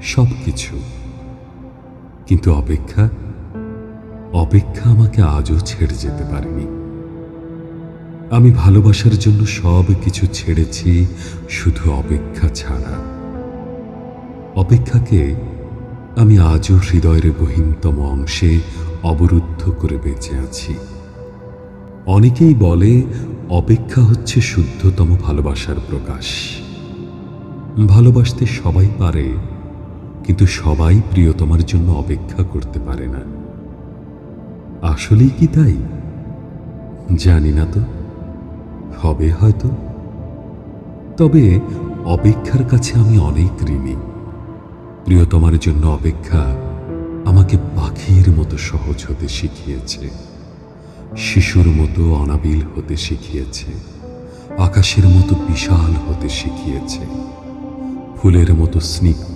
সব কিছু। কিন্তু অপেক্ষা অপেক্ষা আমাকে আজও ছেড়ে যেতে পারেনি। আমি ভালোবাসার জন্য সব কিছু ছেড়েছি, শুধু অপেক্ষা ছাড়া। অপেক্ষাকে আমি আজও হৃদয়ের গহীনতম অংশে অবরুদ্ধ করে বেঁচে আছি। অনেকেই বলে অপেক্ষা হচ্ছে শুদ্ধতম ভালোবাসার প্রকাশ। ভালোবাসতে সবাই পারে, কিন্তু সবাই প্রিয়তমার জন্য অপেক্ষা করতে পারে না। আসলেই কি তাই? জানি না তো, হবে হয়তো। তবে অপেক্ষার কাছে আমি অনেক ঋণী। প্রিয়তমার জন্য অপেক্ষা আমাকে পাখির মতো সহজ হতে শিখিয়েছে, শিশুর মতো অনাবিল হতে শিখিয়েছে, আকাশের মতো বিশাল হতে শিখিয়েছে, ফুলের মতো স্নিগ্ধ